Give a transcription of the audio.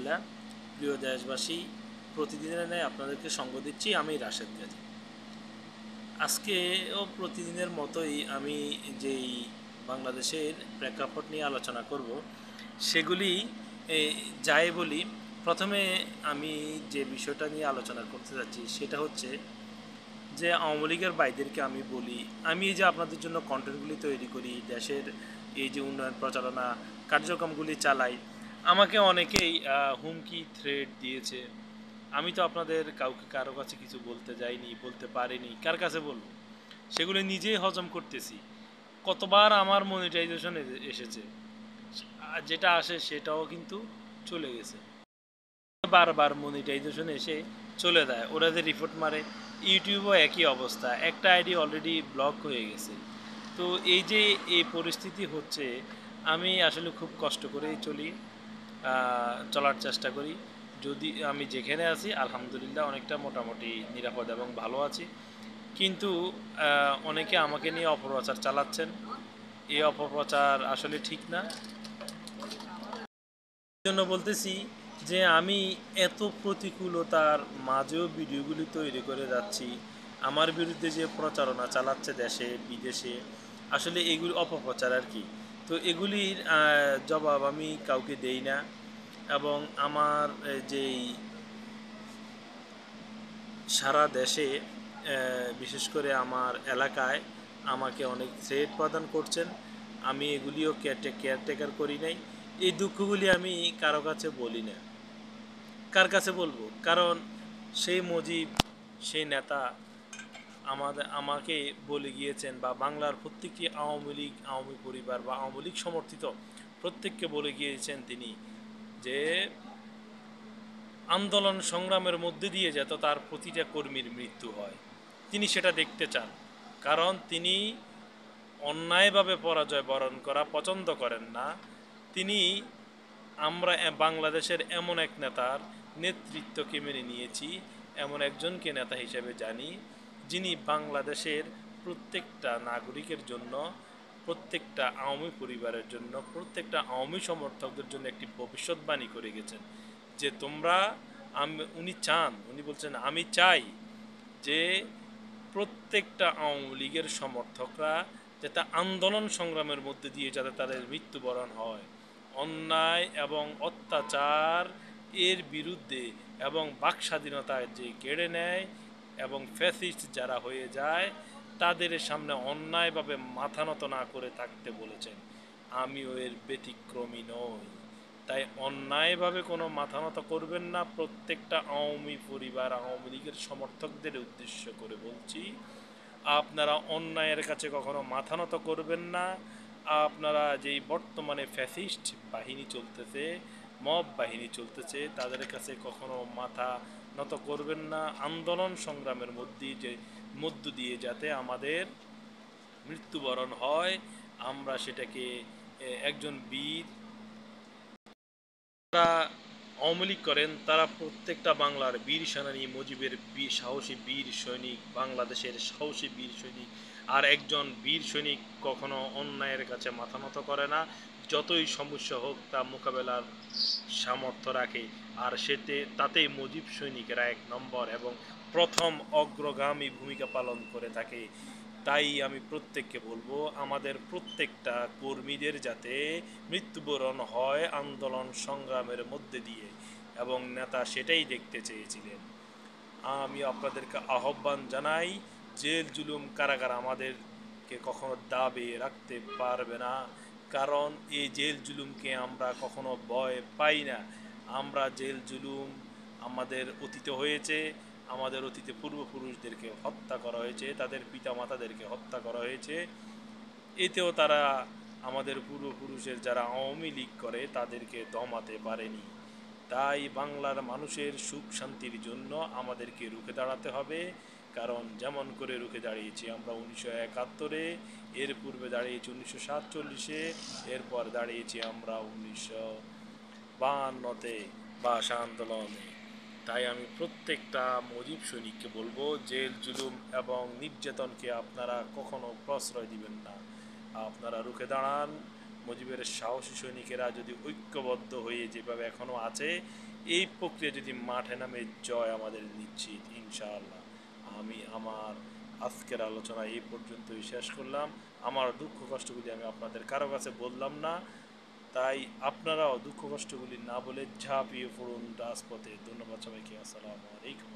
আলহামদুলিল্লাহ। প্রিয় দেশবাসী, প্রতিদিনের ন্যায় আপনাদেরকে সঙ্গ দিচ্ছি আমি রাশেদ গাজী। আজকেও প্রতিদিনের মতোই আমি যেই বাংলাদেশের প্রেক্ষাপট নিয়ে আলোচনা করব সেগুলি যাই বলি। প্রথমে আমি যে বিষয়টা নিয়ে আলোচনা করতে যাচ্ছি সেটা হচ্ছে যে আওয়ামী লীগের ভাইদেরকে আমি বলি, আমি এই যে আপনাদের জন্য কন্টেন্টগুলি তৈরি করি, দেশের এই যে উন্নয়ন প্রচারণা কার্যক্রমগুলি চালাই, আমাকে অনেকেই হুমকি থ্রেট দিয়েছে। আমি তো আপনাদের কারো কাছে কিছু বলতে যাইনি, বলতে পারিনি, কার কাছে বলবো? সেগুলো নিজেই হজম করতেছি। কতবার আমার মনিটাইজেশন এসেছে, আর যেটা আসে সেটাও কিন্তু চলে গেছে। বারবার মনিটাইজেশন এসে চলে যায়, ওরা যে রিপোর্ট মারে। ইউটিউবও একই অবস্থা, একটা আইডি অলরেডি ব্লক হয়ে গেছে। তো এই যে এই পরিস্থিতি হচ্ছে, আমি আসলে খুব কষ্ট করেই চলার চেষ্টা করি। যদি আমি যেখানে আছি আলহামদুলিল্লাহ অনেকটা মোটামুটি নিরাপদ এবং ভালো আছি, কিন্তু অনেকে আমাকে নিয়ে অপপ্রচার চালাচ্ছেন। এই অপপ্রচার আসলে ঠিক না। জন্য বলতেছি যে আমি এত প্রতিকূলতার মাঝেও ভিডিওগুলি তৈরি করে যাচ্ছি। আমার বিরুদ্ধে যে প্রচারণা চালাচ্ছে দেশে বিদেশে, আসলে এগুলি অপপ্রচার আর কি। তো এগুলির জবাব আমি কাউকে দেই না। এবং আমার যেই সারা দেশে বিশেষ করে আমার এলাকায় আমাকে অনেক থ্রেট প্রদান করছেন, আমি এগুলিও কেয়ারটেকার করি নাই। এই দুঃখগুলি আমি কারো কাছে বলি না। কার কাছে বলবো? কারণ সেই মুজিব, সেই নেতা আমাকে বলে গিয়েছেন, বা বাংলার প্রত্যেকটি আওয়ামী লীগ আওয়ামী পরিবার বা আওয়ামী লীগ সমর্থিত প্রত্যেককে বলে গিয়েছেন তিনি, যে আন্দোলন সংগ্রামের মধ্যে দিয়ে যেত তার প্রতিটা কর্মীর মৃত্যু হয়, তিনি সেটা দেখতে চান। কারণ তিনি অন্যায়ভাবে পরাজয় বরণ করা পছন্দ করেন না। তিনি আমরা বাংলাদেশের এমন এক নেতার নেতৃত্বকে মেনে নিয়েছি, এমন একজনকে নেতা হিসেবে জানি, যিনি বাংলাদেশের প্রত্যেকটা নাগরিকের জন্য, প্রত্যেকটা আওয়ামী পরিবারের জন্য, প্রত্যেকটা আওয়ামী সমর্থকদের জন্য একটি ভবিষ্যৎবাণী করে গেছেন। যে তোমরা, উনি বলছেন আমি চাই যে প্রত্যেকটা আওয়ামী লীগের সমর্থকরা যাতে আন্দোলন সংগ্রামের মধ্যে দিয়ে যাতে তাদের মৃত্যুবরণ হয়, অন্যায় এবং অত্যাচার এর বিরুদ্ধে এবং বাক স্বাধীনতায় যে কেড়ে নেয় এবং ফ্যাসিস্ট যারা হয়ে যায় তাদের সামনে অন্যায়ভাবে মাথা নত না করে থাকতে বলেছেন। আমিও এর ব্যতিক্রমী নই। তাই অন্যায়ভাবে কোনো মাথা নত করবেন না। প্রত্যেকটা আওয়ামী পরিবার আওয়ামী লীগের সমর্থকদের উদ্দেশ্য করে বলছি, আপনারা অন্যায়ের কাছে কখনো মাথা নত করবেন না। আপনারা যেই বর্তমানে ফ্যাসিস্ট বাহিনী চলতেছে, মব বাহিনী চলতেছে, তাদের কাছে কখনো মাথা নত করবেন না। আন্দোলন সংগ্রামের মধ্য দিয়ে যাতে আমাদের মৃত্যুবরণ হয়, আমরা সেটাকে একজন বীর আওয়ামী লীগ করেন তারা প্রত্যেকটা বাংলার বীর সেনানী, মুজিবের সাহসী বীর সৈনিক, বাংলাদেশের সাহসী বীর সৈনিক। আর একজন বীর সৈনিক কখনো অন্যায়ের কাছে মাথা নত করে না, যতই সমস্যা হোক তা মোকাবেলার সামর্থ্য রাখে। আর তাতেই মুজিব সৈনিকেরা এক নম্বর এবং প্রথম অগ্রগামী ভূমিকা পালন করে থাকে। তাই আমি প্রত্যেককে বলবো, আমাদের প্রত্যেকটা কর্মীদের যাতে মৃত্যুবরণ হয় আন্দোলন সংগ্রামের মধ্যে দিয়ে, এবং নেতা সেটাই দেখতে চেয়েছিলেন। আমি আপনাদেরকে আহ্বান জানাই, জেল জুলুম কারাগার আমাদেরকে কখনো দাবিয়ে রাখতে পারবে না। কারণ এই জেল জুলুমকে আমরা কখনো ভয় পাই না। আমরা জেল জুলুম আমাদের অতীতে হয়েছে, আমাদের অতীতে পূর্বপুরুষদেরকে হত্যা করা হয়েছে, তাদের পিতামাতাদেরকে হত্যা করা হয়েছে, এতেও তারা আমাদের পূর্বপুরুষের যারা আওয়ামী লীগ করে তাদেরকে দমাতে পারেনি। তাই বাংলার মানুষের সুখ শান্তির জন্য আমাদেরকে রুখে দাঁড়াতে হবে। কারণ যেমন করে রুখে দাঁড়িয়েছি আমরা 1971-এ, এর পূর্বে দাঁড়িয়েছি 1947-এ, এরপর দাঁড়িয়েছি আমরা 1952-তে ভাষা আন্দোলনে। তাই আমি প্রত্যেকটা মুজিব সৈনিককে বলবো, জেল জুলুম এবং নির্যাতনকে আপনারা কখনো প্রশ্রয় দিবেন না। আপনারা রুখে দাঁড়ান, মুজিবের সাহসী সৈনিকেরা যদি ঐক্যবদ্ধ হয়ে যেভাবে এখনও আছে, এই প্রক্রিয়া যদি মাঠে নামে, জয় আমাদের নিশ্চিত ইনশাআল্লাহ। আমি আমার আজকের আলোচনা এই পর্যন্তই শেষ করলাম। আমার দুঃখ কষ্টগুলি আমি আপনাদের কারো কাছে বললাম না, তাই আপনারাও দুঃখ কষ্টগুলি না বলে ঝাঁপিয়ে পড়ুন রাজপথে। ধন্যবাদ সবাইকে। আসসালামু আলাইকুম।